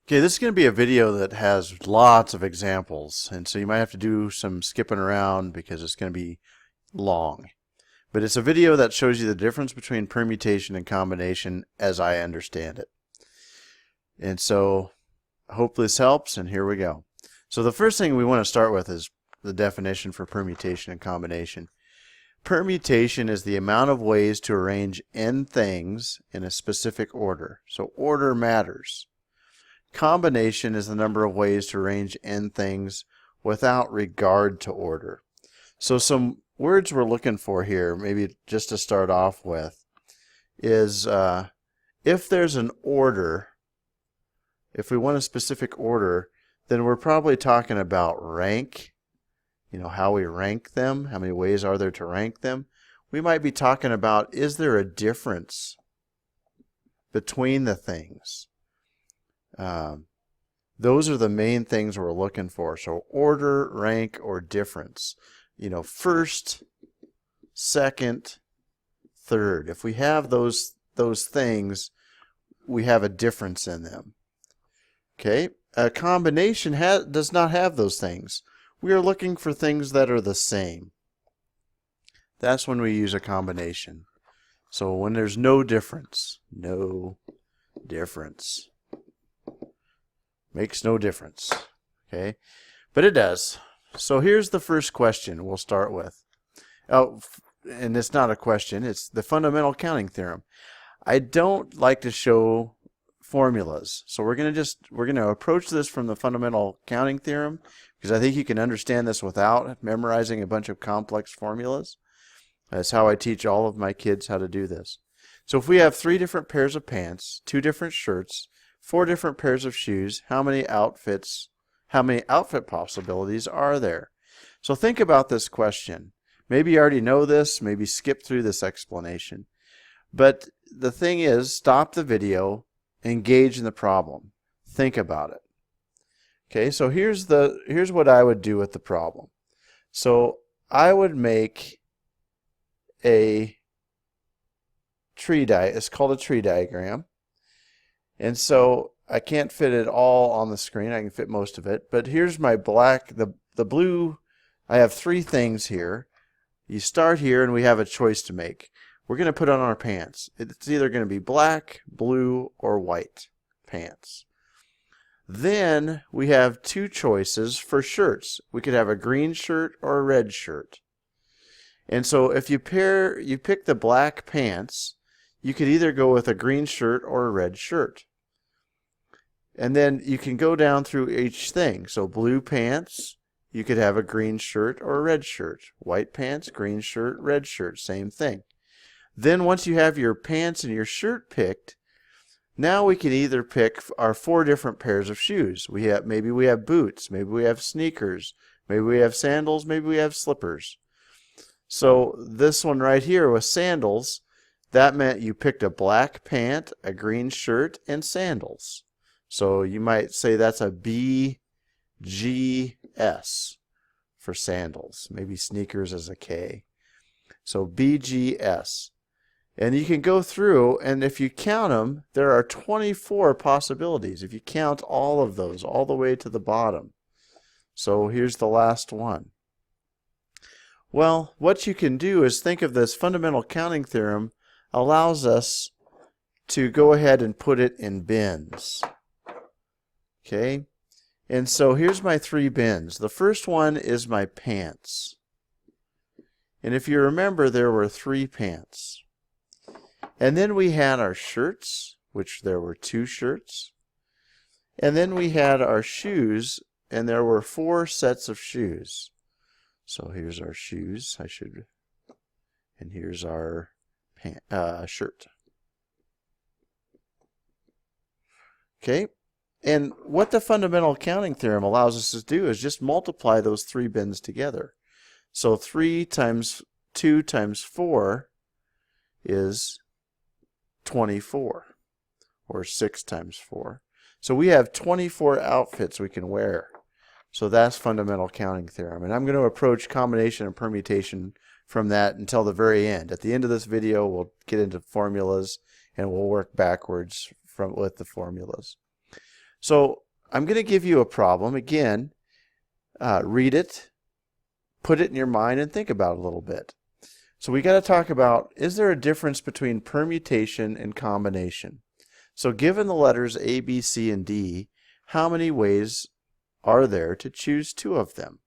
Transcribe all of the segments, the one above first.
Okay, this is going to be a video that has lots of examples, and so you might have to do some skipping around because it's going to be long. But it's a video that shows you the difference between permutation and combination as I understand it. And so I hope this helps, and here we go. So the first thing we want to start with is the definition for permutation and combination. Permutation is the amount of ways to arrange n things in a specific order. So order matters. Combination is the number of ways to arrange n things without regard to order. So some words we're looking for here, maybe just to start off with, is if there's an order, if we want a specific order, then we're probably talking about rank, how we rank them, how many ways are there to rank them. We might be talking about, is there a difference between the things? Those are the main things we're looking for. So order, rank, or difference. First, second, third. If we have those things, we have a difference in them. Okay? A combination does not have those things. We are looking for things that are the same. That's when we use a combination. So when there's no difference. Makes no difference. Okay? But it does. So here's the first question we'll start with. Oh, and it's not a question, it's the fundamental counting theorem. I don't like to show formulas. So we're going to approach this from the fundamental counting theorem because I think you can understand this without memorizing a bunch of complex formulas. That's how I teach all of my kids how to do this. So if we have 3 different pairs of pants, 2 different shirts, 4 different pairs of shoes, how many outfit possibilities are there? So think about this question. Maybe you already know this, maybe skip through this explanation. But the thing is, stop the video, engage in the problem. Think about it. Okay, so here's what I would do with the problem. So I would make a it's called a tree diagram. And so I can't fit it all on the screen. I can fit most of it. But here's my black, the blue. I have 3 things here. You start here and we have a choice to make. We're going to put on our pants. It's either going to be black, blue, or white pants. Then we have 2 choices for shirts. We could have a green shirt or a red shirt. And so if you pick the black pants, you could either go with a green shirt or a red shirt. And then you can go down through each thing. So blue pants, you could have a green shirt or a red shirt. White pants, green shirt, red shirt, same thing. Then once you have your pants and your shirt picked, now we can either pick our 4 different pairs of shoes. Maybe we have boots, maybe we have sneakers, maybe we have sandals, maybe we have slippers. So this one right here with sandals, that meant you picked a black pant, a green shirt, and sandals. So you might say that's a BGS for sandals. Maybe sneakers is a K. So BGS. And you can go through, and if you count them, there are 24 possibilities. If you count all of those, all the way to the bottom. So here's the last one. Well, what you can do is think of this fundamental counting theorem allows us to go ahead and put it in bins. Okay? And so here's my 3 bins. The first one is my pants. And if you remember, there were 3 pants. And then we had our shirts, which there were 2 shirts. And then we had our shoes, and there were 4 sets of shoes. So here's our shoes. And here's our shirt. Okay? And what the fundamental counting theorem allows us to do is just multiply those 3 bins together. So 3 times 2 times 4 is 24, or 6 times 4. So we have 24 outfits we can wear. So that's fundamental counting theorem. And I'm going to approach combination and permutation from that until the very end. At the end of this video, we'll get into formulas and we'll work backwards with the formulas. So I'm going to give you a problem. Again, read it, put it in your mind, and think about it a little bit. So we got to talk about, is there a difference between permutation and combination? So given the letters A, B, C, and D, how many ways are there to choose two of them?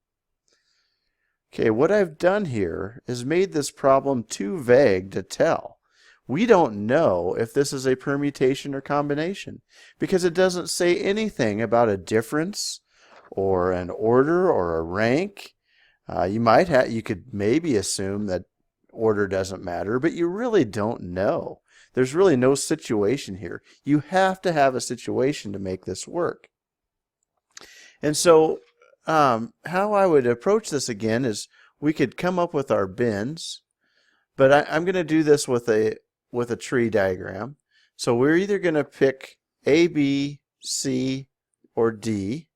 Okay, what I've done here is made this problem too vague to tell. We don't know if this is a permutation or combination because it doesn't say anything about a difference or an order or a rank. You could maybe assume that order doesn't matter, but you really don't know. There's really no situation here. You have to have a situation to make this work. And so how I would approach this again is we could come up with our bins, but I'm going to do this with a tree diagram. So we're either going to pick A, B, C, or D.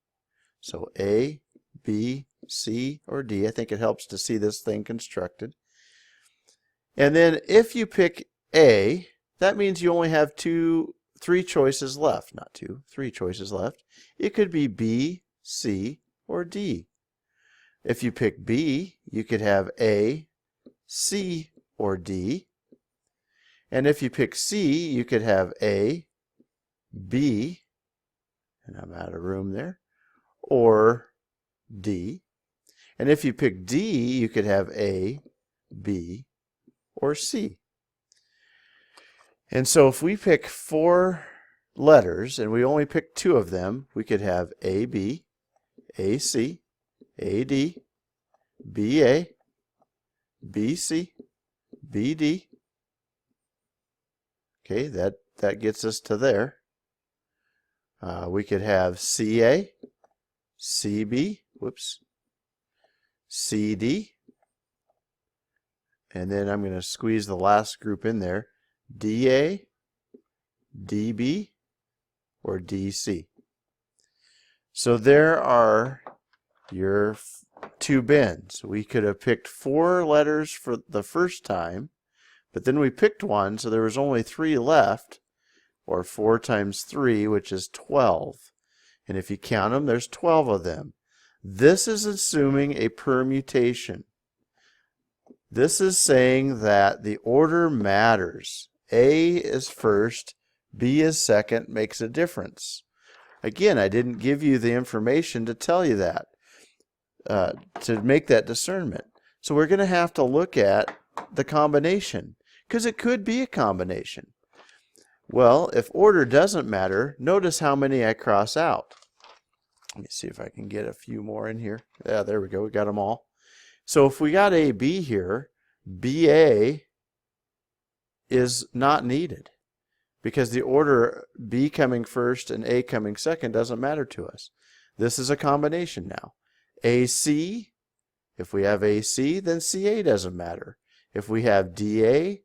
So A, B, C, or D. I think it helps to see this thing constructed. And then if you pick A, that means you only have three choices left. Not two, three choices left. It could be B, C, or D. If you pick B, you could have A, C, or D. And if you pick C, you could have A, B, and I'm out of room there, or D. And if you pick D, you could have A, B, or C. And so if we pick 4 letters and we only pick 2 of them, we could have AB, AC, AD, BA, BC, BD. Okay, that gets us to there. We could have CA, CB, CD, and then I'm going to squeeze the last group in there, DA, DB, or DC. So there are your 2 bins. We could have picked 4 letters for the first time, but then we picked 1, so there was only 3 left, or 4 times 3, which is 12. And if you count them, there's 12 of them. This is assuming a permutation. This is saying that the order matters. A is first, B is second, makes a difference. Again, I didn't give you the information to tell you that, to make that discernment. So we're going to have to look at the combination, because it could be a combination. Well, if order doesn't matter, notice how many I cross out. Let me see if I can get a few more in here. Yeah, there we go. We got them all. So if we got AB here, BA is not needed because the order B coming first and A coming second doesn't matter to us. This is a combination now. AC, if we have AC, then CA doesn't matter. If we have DA,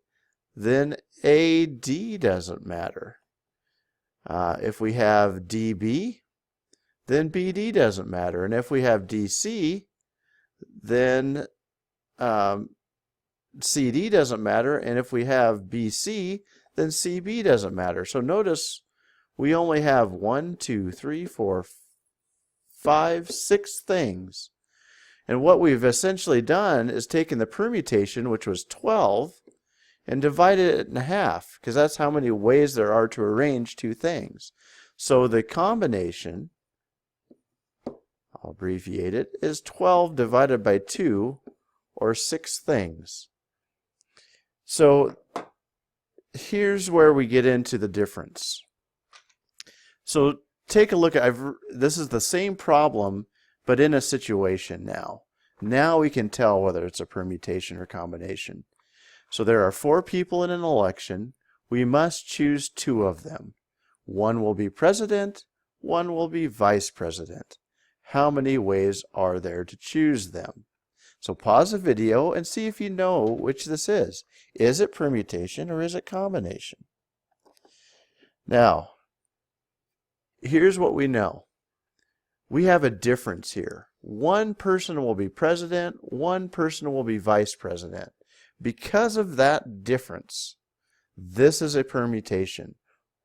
then AD doesn't matter. If we have DB, then BD doesn't matter. And if we have DC, then CD doesn't matter. And if we have BC, then CB doesn't matter. So notice we only have 1, 2, 3, 4, 5, 6 things. And what we've essentially done is taken the permutation, which was 12, and divided it in half, because that's how many ways there are to arrange 2 things. So the combination, I'll abbreviate it, is 12 divided by 2, or 6 things. So here's where we get into the difference. So take a look at, this is the same problem, but in a situation now. Now we can tell whether it's a permutation or combination. So there are 4 people in an election. We must choose 2 of them. One will be president, one will be vice president. How many ways are there to choose them? So pause the video and see if you know which this is. Is it permutation or is it combination? Now, here's what we know. We have a difference here. One person will be president, one person will be vice president. Because of that difference, this is a permutation.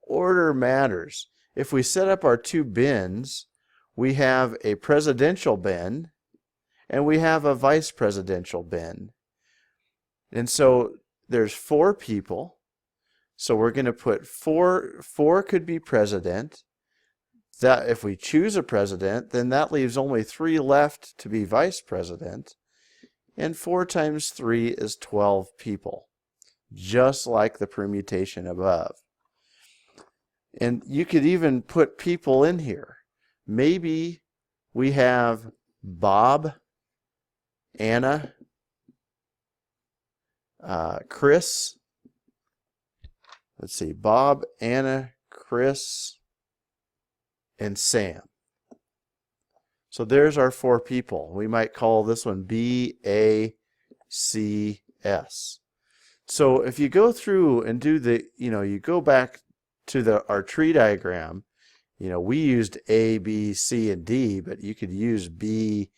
Order matters. if we set up our two bins, we have a presidential bin and we have a vice presidential bin. And so there's 4 people. So we're going to put 4 could be president. That if we choose a president, then that leaves only 3 left to be vice president. And 4 times 3 is 12 people, just like the permutation above. And you could even put people in here. Maybe we have Bob, Anna, Chris. Let's see, Bob, Anna, Chris, and Sam. So there's our 4 people. We might call this one B, A, C, S. So if you go through and do the, you go back to our tree diagram, we used A, B, C, and D, but you could use B,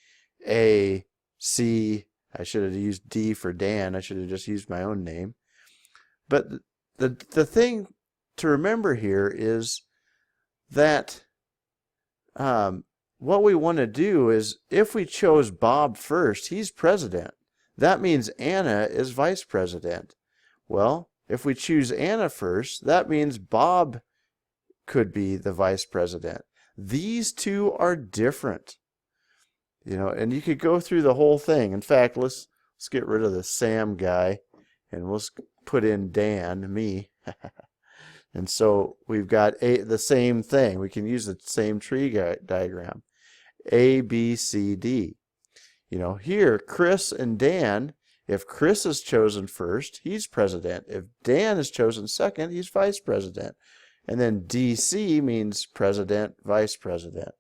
A, C. I should have used D for Dan. I should have just used my own name. But the thing to remember here is that what we want to do is, if we chose Bob first, he's president. That means Anna is vice president. Well, if we choose Anna first, that means Bob could be the vice president. These two are different. And you could go through the whole thing. In fact, let's get rid of the Sam guy and let's put in Dan, me. And so we've got the same thing. We can use the same tree diagram. A, B, C, D. Here, Chris and Dan, if Chris is chosen first, he's president. If Dan is chosen second, he's vice president. And then DC means president, vice president.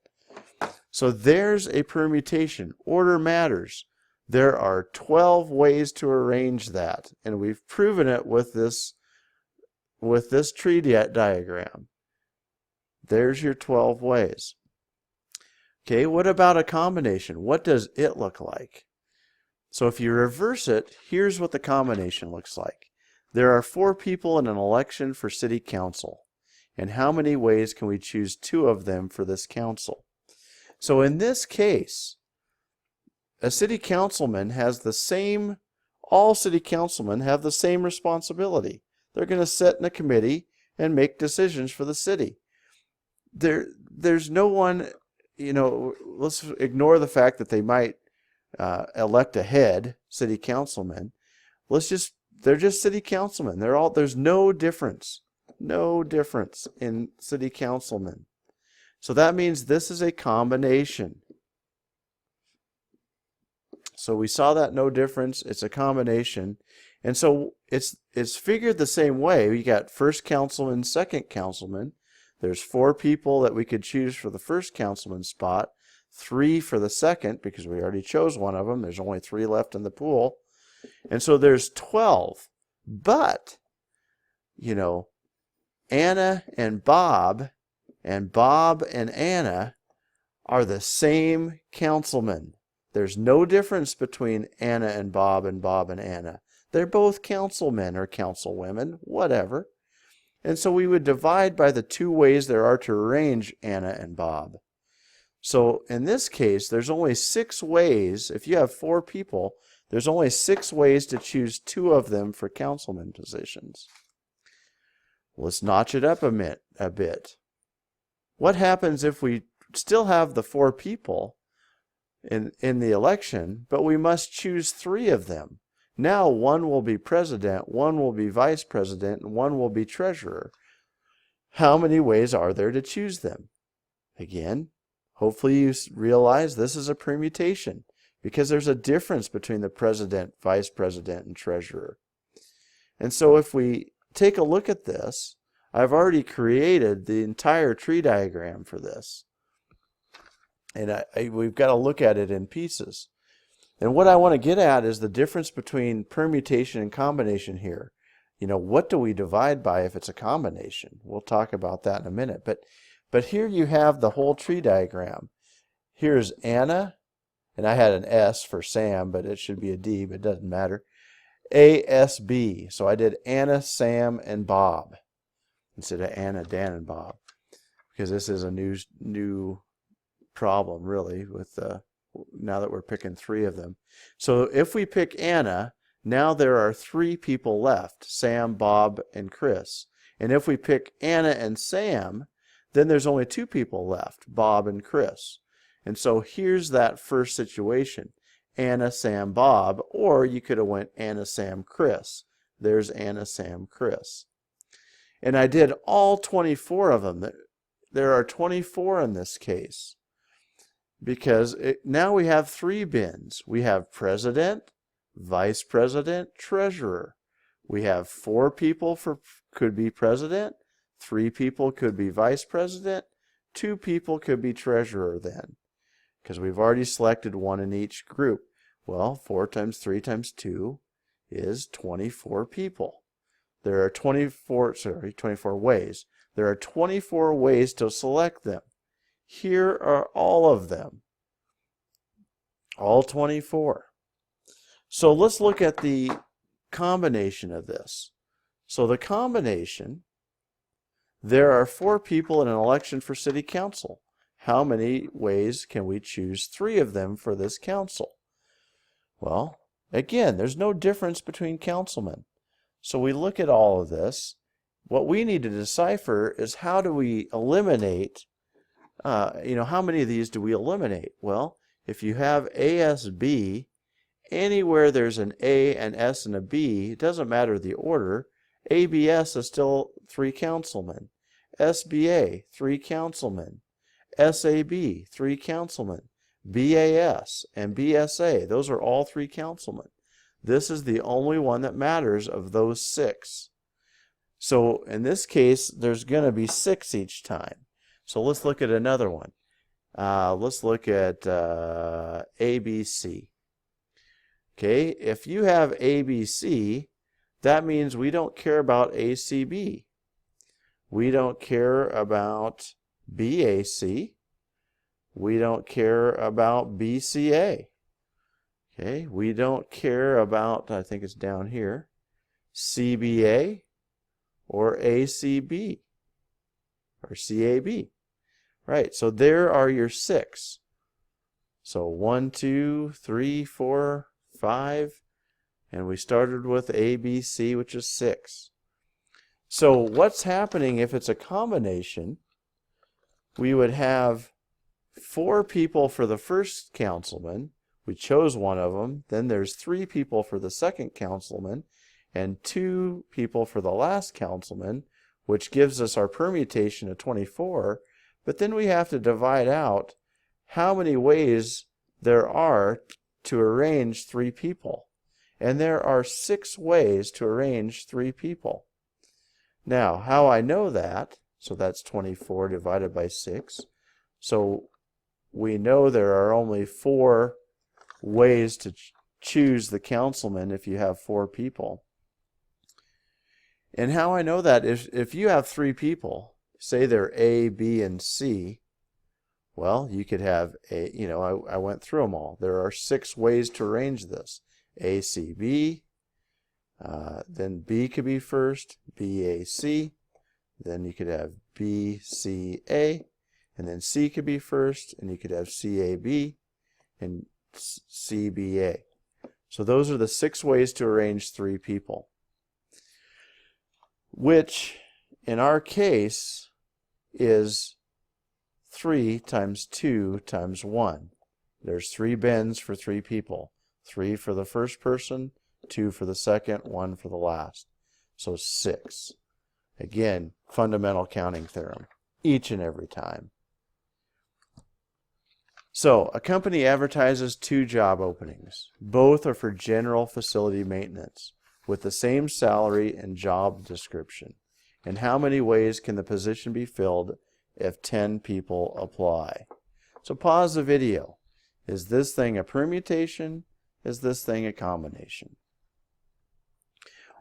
So there's a permutation. Order matters. There are 12 ways to arrange that, and we've proven it with this tree diagram. There's your 12 ways. Okay, what about a combination? What does it look like? So if you reverse it, here's what the combination looks like. There are 4 people in an election for city council. And how many ways can we choose 2 of them for this council? So in this case, a city councilman has all city councilmen have the same responsibility. They're going to sit in a committee and make decisions for the city. There's no one, let's ignore the fact that they might elect a head city councilman. They're just city councilmen. There's no difference in city councilmen. So that means this is a combination. So we saw that no difference. It's a combination. And so it's figured the same way. We got first councilman, second councilman. There's 4 people that we could choose for the first councilman spot, 3 for the second, because we already chose one of them. There's only 3 left in the pool. And so there's 12. But, Anna and Bob and Anna are the same councilman. There's no difference between Anna and Bob and Anna. They're both councilmen or councilwomen, whatever. And so we would divide by the 2 ways there are to arrange Anna and Bob. So in this case, there's only 6 ways. If you have 4 people, there's only 6 ways to choose 2 of them for councilman positions. Let's notch it up a bit. What happens if we still have the 4 people in the election, but we must choose 3 of them? Now 1 will be president, 1 will be vice president, and 1 will be treasurer. How many ways are there to choose them? Again, hopefully you realize this is a permutation, because there's a difference between the president, vice president, and treasurer. And so if we take a look at this, I've already created the entire tree diagram for this. And we've got to look at it in pieces. And what I want to get at is the difference between permutation and combination here. What do we divide by if it's a combination? We'll talk about that in a minute. But here you have the whole tree diagram. Here's Anna, and I had an S for Sam, but it should be a D, but it doesn't matter. ASB. So I did Anna, Sam, and Bob instead of Anna, Dan, and Bob. because this is a new problem really with now that we're picking 3 of them. So if we pick Anna, now there are 3 people left, Sam, Bob, and Chris. And if we pick Anna and Sam, then there's only 2 people left, Bob and Chris. And so here's that first situation, Anna, Sam, Bob, or you could have went Anna, Sam, Chris. There's Anna, Sam, Chris. And I did all 24 of them. There are 24 in this case because now we have 3 bins. We have president, vice president, treasurer. We have 4 people could be president, 3 people could be vice president, 2 people could be treasurer then, because we've already selected 1 in each group. Well, 4 times 3 times 2 is 24 people. There are 24 ways. There are 24 ways to select them. Here are all of them. All 24. So let's look at the combination of this. So the combination, there are 4 people in an election for city council. How many ways can we choose 3 of them for this council? Well, again, there's no difference between councilmen. So we look at all of this. What we need to decipher is how do we eliminate, how many of these do we eliminate? Well, if you have ASB, anywhere there's an A, an S, and a B, it doesn't matter the order, ABS is still 3 councilmen. SBA, 3 councilmen. SAB, 3 councilmen. BAS and BSA, those are all 3 councilmen. This is the only one that matters of those 6. So in this case, there's going to be 6 each time. So let's look at another one. Let's look at ABC. Okay, if you have ABC, that means we don't care about ACB. We don't care about BAC. We don't care about BCA. Okay, we don't care about, I think it's down here, CBA or ACB or CAB. Right, so there are your 6. So 1, 2, 3, 4, 5, and we started with ABC, which is 6. So what's happening if it's a combination? We would have 4 people for the first councilman. We chose one of them. Then there's 3 people for the second councilman and 2 people for the last councilman, which gives us our permutation of 24. But then we have to divide out how many ways there are to arrange 3 people. And there are 6 ways to arrange 3 people. Now, how I know that, so that's 24 divided by 6. So we know there are only 4 ways to choose the councilman if you have 4 people. And how I know that, if you have 3 people, say they're A, B, and C, well, you could have I went through them all. There are 6 ways to arrange this. A, C, B, then B could be first, B, A, C, then you could have B, C, A, and then C could be first, and you could have C, A, B, and C, B, A. So those are the 6 ways to arrange 3 people, which in our case is 3 times 2 times 1. There's 3 bins for 3 people. 3 for the first person, 2 for the second, 1 for the last. So 6. Again, fundamental counting theorem, each and every time. So, a company advertises 2 job openings. Both are for general facility maintenance, with the same salary and job description. And how many ways can the position be filled if 10 people apply? So pause the video. Is this thing a permutation? Is this thing a combination?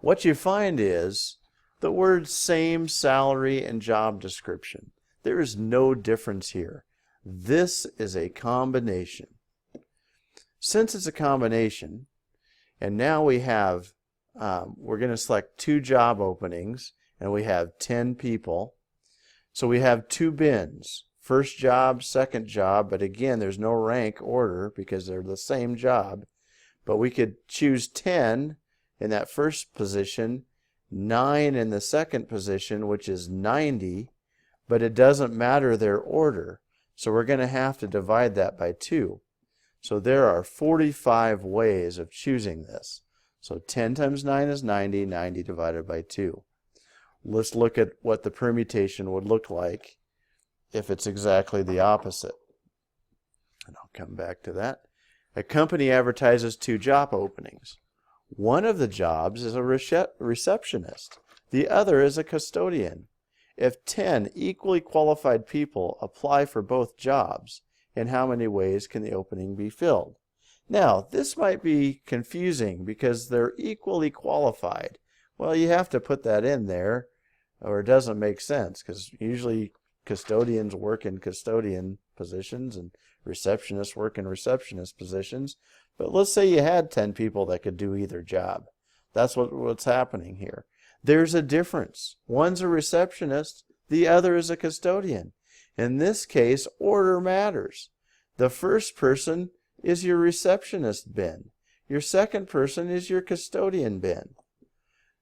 What you find is the words same salary and job description. There is no difference here. This is a combination. Since it's a combination, and now we have, we're going to select 2 job openings, and we have 10 people. So we have 2 bins, first job, second job, but again, there's no rank order because they're the same job. But we could choose 10 in that first position, 9 in the second position, which is 90, but it doesn't matter their order. So we're going to have to divide that by 2. So there are 45 ways of choosing this. So 10 times 9 is 90, 90 divided by 2. Let's look at what the permutation would look like if it's exactly the opposite. And I'll come back to that. A company advertises 2 job openings. One of the jobs is a receptionist. The other is a custodian. If 10 equally qualified people apply for both jobs, in how many ways can the opening be filled? Now, this might be confusing because they're equally qualified. Well, you have to put that in there or it doesn't make sense, because usually custodians work in custodian positions and receptionists work in receptionist positions. But let's say you had 10 people that could do either job. That's what's happening here. There's a difference. One's a receptionist, the other is a custodian. In this case, order matters. The first person is your receptionist bin. Your second person is your custodian bin.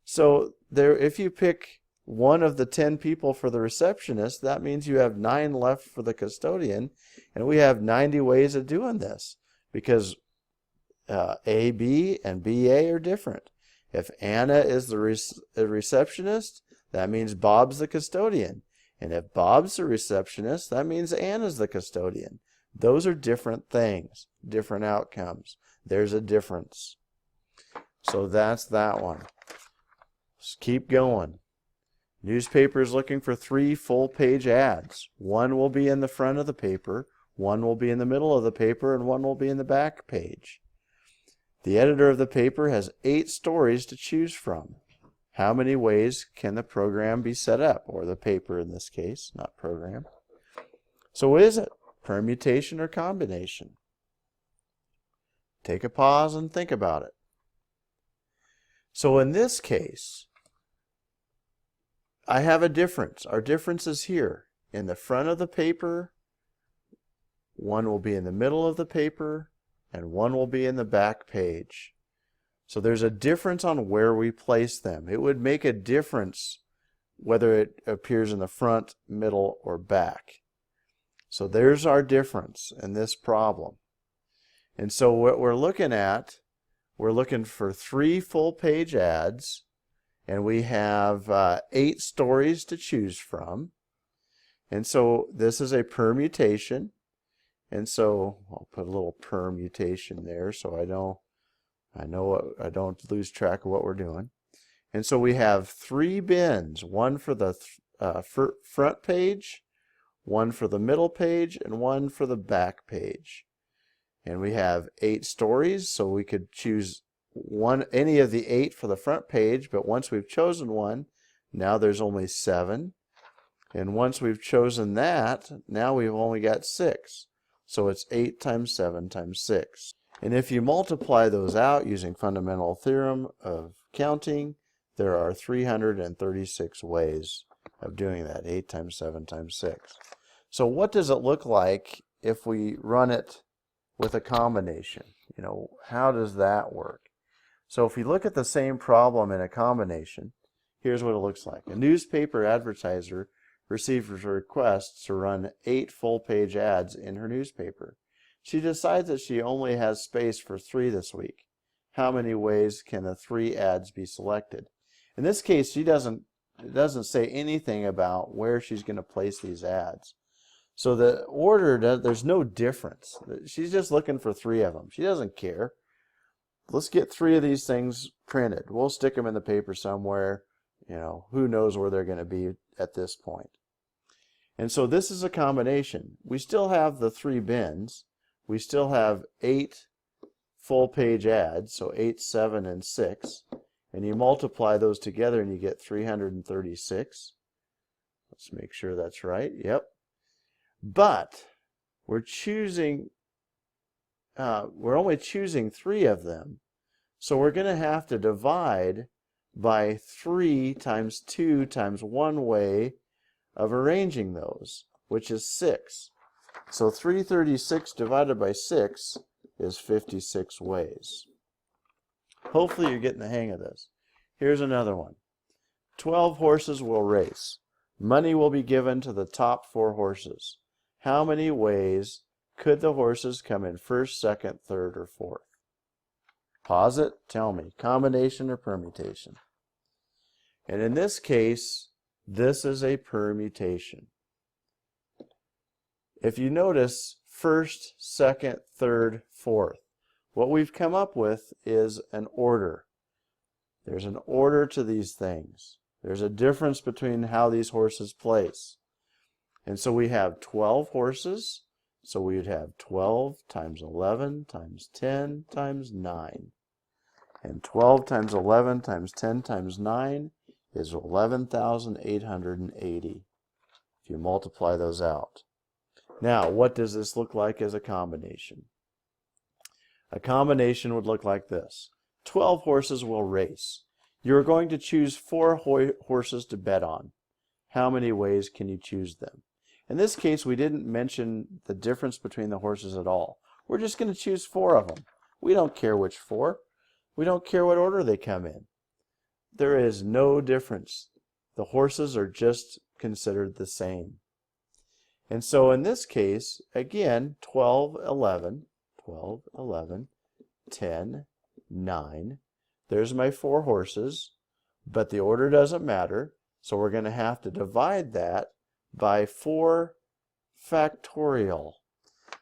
So if you pick one of the 10 people for the receptionist, that means you have 9 left for the custodian, and we have 90 ways of doing this because AB and BA are different. If Anna is the receptionist, that means Bob's the custodian. And if Bob's the receptionist, that means Anna's the custodian. Those are different things, different outcomes. There's a difference. So that's that one. Let's keep going. Newspaper is looking for 3 full-page ads. One will be in the front of the paper, one will be in the middle of the paper, and one will be in the back page. The editor of the paper has 8 stories to choose from. How many ways can the program be set up? Or the paper in this case, not program. So what is it? Permutation or combination? Take a pause and think about it. So in this case, I have a difference. Our difference is here. In the front of the paper, one will be in the middle of the paper, and one will be in the back page. So there's a difference on where we place them. It would make a difference whether it appears in the front, middle, or back. So there's our difference in this problem. And so what we're looking at, we're looking for 3 full-page ads, and we have 8 stories to choose from. And so this is a permutation. And so I'll put a little permutation there so I don't lose track of what we're doing. And so we have 3 bins, one for the front page, one for the middle page, and one for the back page. And we have 8 stories, so we could choose any of the 8 for the front page, but once we've chosen one, now there's only 7. And once we've chosen that, now we've only got 6. So it's 8 times 7 times 6. And if you multiply those out using fundamental theorem of counting, there are 336 ways of doing that, 8 times 7 times 6. So what does it look like if we run it with a combination? How does that work? So if we look at the same problem in a combination, here's what it looks like. A newspaper advertiser receives a request to run 8 full-page ads in her newspaper. She decides that she only has space for 3 this week. How many ways can the 3 ads be selected? In this case, it doesn't say anything about where she's going to place these ads. So the order, there's no difference. She's just looking for 3 of them. She doesn't care. Let's get 3 of these things printed. We'll stick them in the paper somewhere. Who knows where they're going to be at this point. And so this is a combination. We still have the 3 bins. We still have 8 full-page ads, so 8, 7, and 6. And you multiply those together and you get 336. Let's make sure that's right. Yep. But we're only choosing 3 of them. So we're going to have to divide by 3 times 2 times 1 way of arranging those, which is 6. So 336 divided by 6 is 56 ways. Hopefully you're getting the hang of this. Here's another one. 12 horses will race. Money will be given to the top 4 horses. How many ways could the horses come in first, second, third, or fourth? Pause it. Tell me. Combination or permutation? And in this case, this is a permutation. If you notice, first, second, third, fourth, what we've come up with is an order. There's an order to these things. There's a difference between how these horses place. And so we have 12 horses, so we would have 12 times 11 times 10 times 9. And 12 times 11 times 10 times 9 is 11,880 if you multiply those out. Now, what does this look like as a combination? A combination would look like this. 12 horses will race. You're going to choose 4 horses to bet on. How many ways can you choose them? In this case, we didn't mention the difference between the horses at all. We're just going to choose 4 of them. We don't care which 4. We don't care what order they come in. There is no difference. The horses are just considered the same. And so in this case, again, 12, 11, 10, 9. There's my 4 horses, but the order doesn't matter, so we're going to have to divide that by 4 factorial.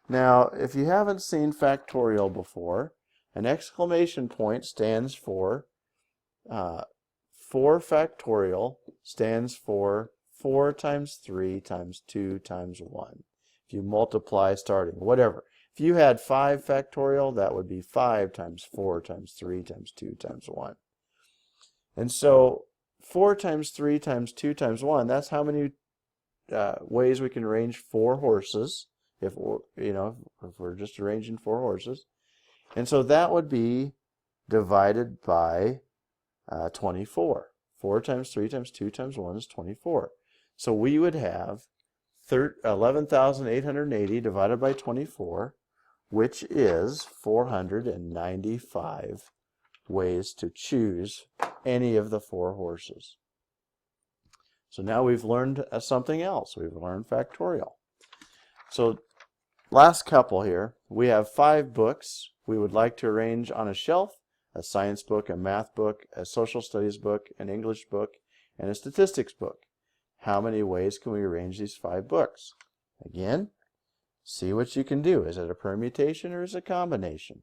Now, if you haven't seen factorial before, an exclamation point stands for 4 factorial stands for 4 times 3 times 2 times 1. If you multiply starting, whatever. If you had 5 factorial, that would be 5 times 4 times 3 times 2 times 1. And so 4 times 3 times 2 times 1, that's how many ways we can arrange 4 horses, if we're just arranging 4 horses. And so that would be divided by 24. 4 times 3 times 2 times 1 is 24. So we would have 11,880 divided by 24, which is 495 ways to choose any of the 4 horses. So now we've learned something else. We've learned factorial. So last couple here, we have 5 books we would like to arrange on a shelf: a science book, a math book, a social studies book, an English book, and a statistics book. How many ways can we arrange these 5 books? Again, see what you can do. Is it a permutation or is it a combination?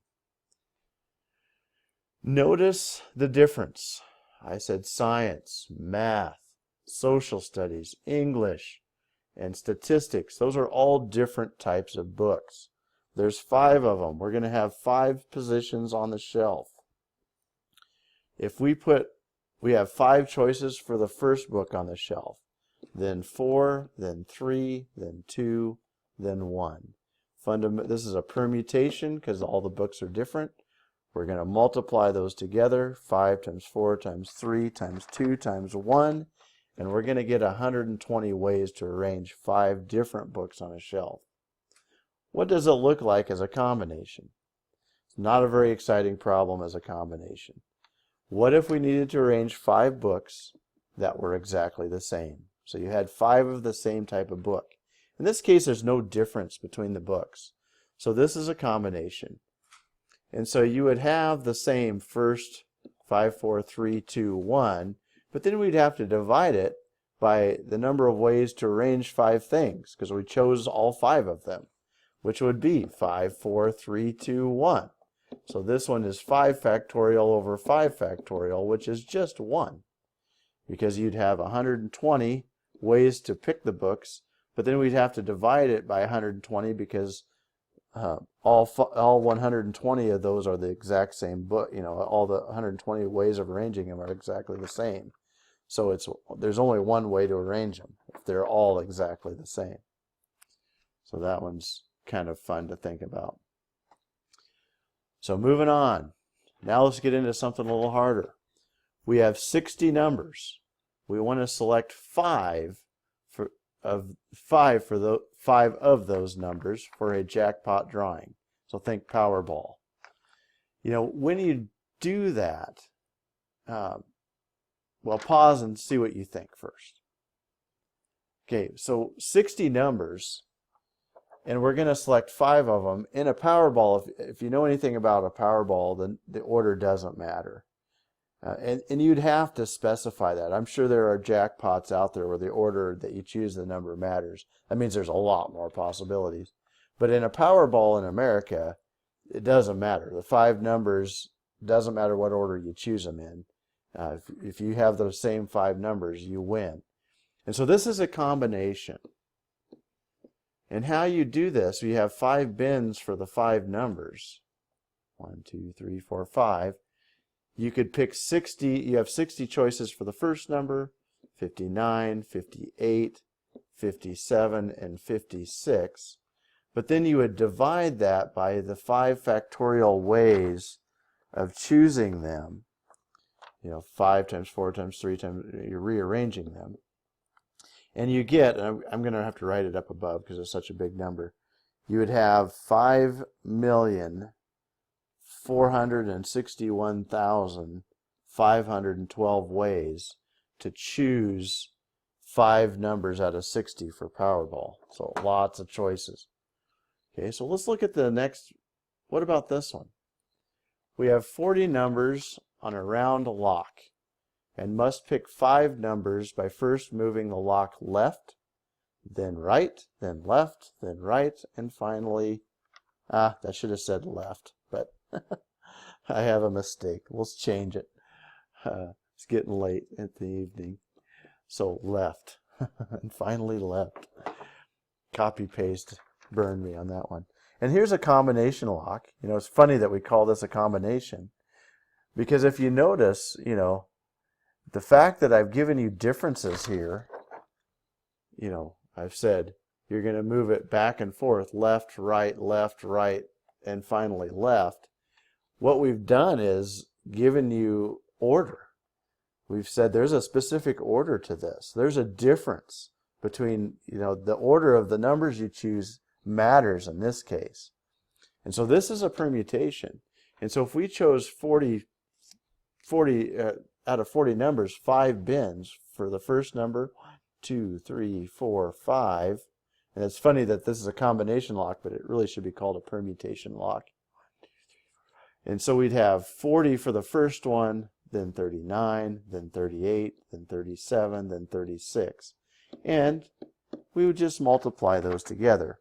Notice the difference. I said science, math, social studies, English, and statistics. Those are all different types of books. There's 5 of them. We're going to have 5 positions on the shelf. If we have 5 choices for the first book on the shelf, then 4, then 3, then 2, then 1. This is a permutation because all the books are different. We're going to multiply those together, 5 times 4 times 3 times 2 times 1, and we're going to get 120 ways to arrange 5 different books on a shelf. What does it look like as a combination? It's not a very exciting problem as a combination. What if we needed to arrange 5 books that were exactly the same? So you had 5 of the same type of book. In this case, there's no difference between the books. So this is a combination. And so you would have the same first 5, 4, 3, 2, 1, but then we'd have to divide it by the number of ways to arrange 5 things, because we chose all 5 of them, which would be 5, 4, 3, 2, 1. So this one is 5 factorial over 5 factorial, which is just 1, because you'd have 120 ways to pick the books, but then we'd have to divide it by 120 because all 120 of those are the exact same book. All the 120 ways of arranging them are exactly the same. So there's only one way to arrange them if they're all exactly the same. So that one's kind of fun to think about. So moving on. Now let's get into something a little harder. We have 60 numbers. We want to select 5 5 for the 5 of those numbers for a jackpot drawing. So think Powerball. You know, when you do that, well, pause and see what you think first. Okay, so 60 numbers, and we're going to select 5 of them. In a Powerball, if you know anything about a Powerball, then the order doesn't matter. And you'd have to specify that. I'm sure there are jackpots out there where the order that you choose the number matters. That means there's a lot more possibilities. But in a Powerball in America, it doesn't matter. The 5 numbers, doesn't matter what order you choose them in. If you have those same 5 numbers, you win. And so this is a combination. And how you do this, you have 5 bins for the 5 numbers. 1, 2, 3, 4, 5. You could pick 60, you have 60 choices for the first number, 59, 58, 57, and 56. But then you would divide that by the 5 factorial ways of choosing them. You know, 5 times 4 times 3 times, you're rearranging them. And you get, and I'm going to have to write it up above because it's such a big number, you would have 5,461,512 ways to choose 5 numbers out of 60 for Powerball. So lots of choices. Okay, so let's look at the next. What about this one? We have 40 numbers on a round lock and must pick 5 numbers by first moving the lock left, then right, then left, then right, and finally, that should have said left, but I have a mistake. Let's change it. It's getting late at the evening. So left, and finally left. Copy paste burned me on that one. And here's a combination lock. You know, it's funny that we call this a combination, because if you notice, you know, the fact that I've given you differences here, you know, I've said you're going to move it back and forth, left, right, and finally left. What we've done is given you order. We've said there's a specific order to this. There's a difference between, you know, the order of the numbers you choose matters in this case. And so this is a permutation. And so if we chose 40 out of 40 numbers, 5 bins for the first number, 1, 2, 3, 4, 5. And it's funny that this is a combination lock, but it really should be called a permutation lock. And so we'd have 40 for the first one, then 39, then 38, then 37, then 36. And we would just multiply those together.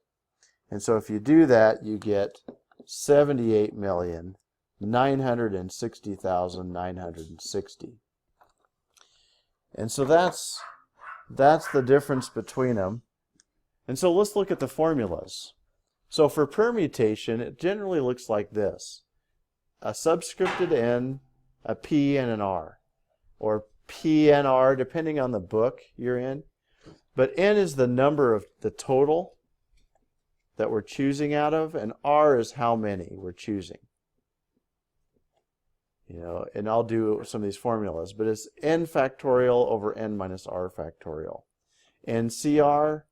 And so if you do that, you get 78,960,960. And so that's the difference between them. And so let's look at the formulas. So for permutation, it generally looks like this. A subscripted N, a P, and an R. Or P and R, depending on the book you're in. But N is the number of the total that we're choosing out of, and R is how many we're choosing. You know, and I'll do some of these formulas, but it's N factorial over N minus R factorial. And CR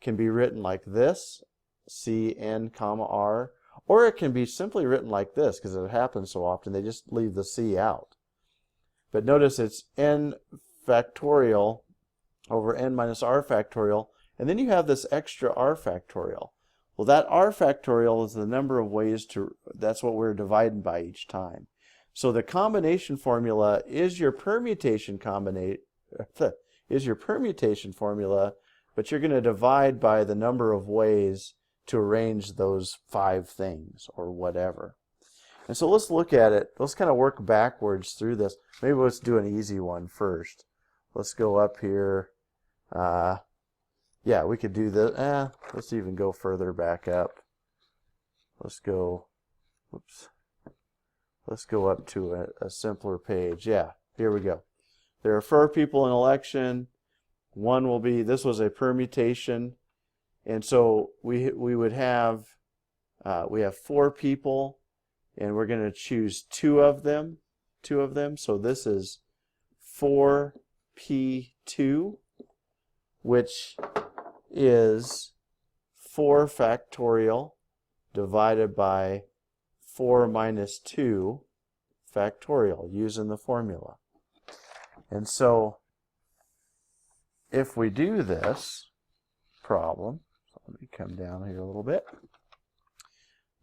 can be written like this, CN comma R, or it can be simply written like this, because it happens so often, they just leave the C out. But notice it's N factorial over N minus R factorial, and then you have this extra R factorial. Well, that R factorial is the number of ways to, that's what we're dividing by each time. So the combination formula is your permutation formula, but you're going to divide by the number of ways to arrange those 5 things or whatever. And so let's look at it. Let's kind of work backwards through this. Maybe let's do an easy one first. Let's go up here. Yeah, we could do this. Let's even go further back up. Let's go, whoops. Let's go up to a simpler page. Yeah, here we go. There are 4 people in election. One will be, this was a permutation. And so we would have, we have 4 people, and we're going to choose 2 of them. So this is 4P2, which is 4 factorial divided by 4 minus 2 factorial using the formula. And so if we do this problem, let me come down here a little bit,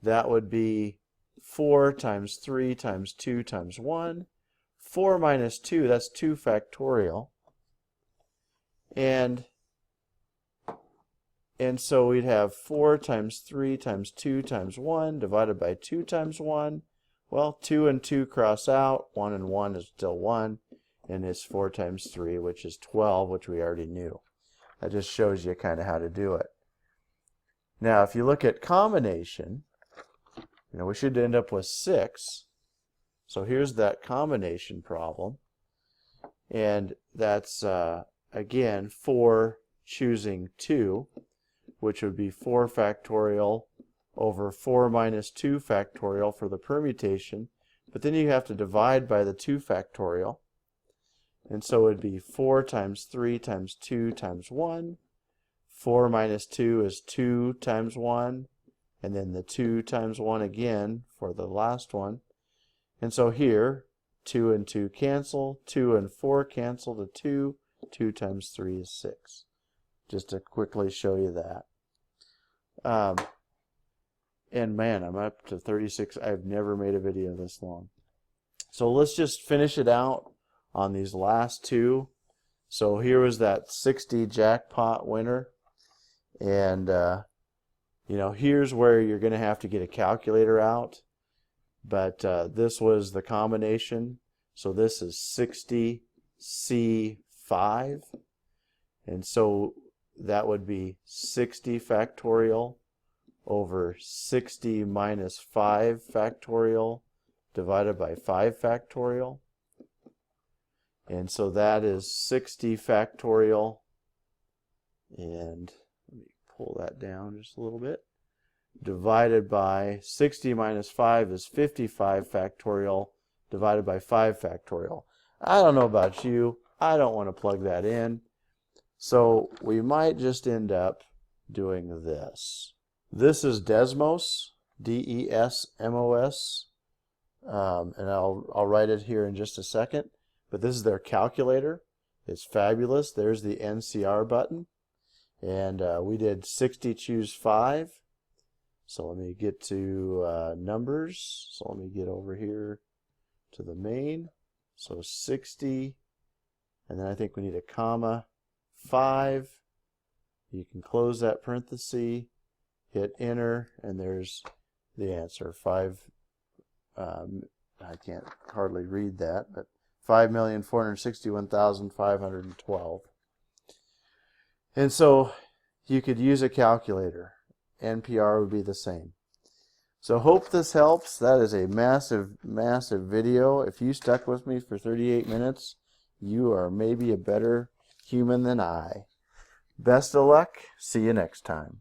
that would be 4 times 3 times 2 times 1. 4 minus 2, that's 2 factorial. And so we'd have 4 times 3 times 2 times 1 divided by 2 times 1. Well, 2 and 2 cross out. 1 and 1 is still 1. And it's 4 times 3, which is 12, which we already knew. That just shows you kind of how to do it. Now, if you look at combination, we should end up with 6. So here's that combination problem. And that's, again, 4 choosing 2, which would be 4 factorial over 4 minus 2 factorial for the permutation. But then you have to divide by the 2 factorial. And so it would be 4 times 3 times 2 times 1. 4 minus 2 is 2 times 1. And then the 2 times 1 again for the last one. And so here, 2 and 2 cancel. 2 and 4 cancel to 2. 2 times 3 is 6. Just to quickly show you that. And man, I'm up to 36. I've never made a video this long. So let's just finish it out on these last two. So here was that 60 jackpot winner. And, here's where you're going to have to get a calculator out. But this was the combination. So this is 60C5. And so that would be 60 factorial over 60 minus 5 factorial divided by 5 factorial. And so that is 60 factorial. And let me pull that down just a little bit. Divided by 60 minus 5 is 55 factorial divided by 5 factorial. I don't know about you. I don't want to plug that in. So we might just end up doing this. This is Desmos, D-E-S-M-O-S, and I'll write it here in just a second. But this is their calculator. It's fabulous. There's the NCR button. And we did 60 choose 5. So let me get to numbers. So let me get over here to the main. So 60. And then I think we need a comma. 5. You can close that parenthesis. Hit enter. And there's the answer. 5. I can't hardly read that. But 5,461,512. And so you could use a calculator. NPR would be the same. So hope this helps. That is a massive, massive video. If you stuck with me for 38 minutes, you are maybe a better human than I. Best of luck. See you next time.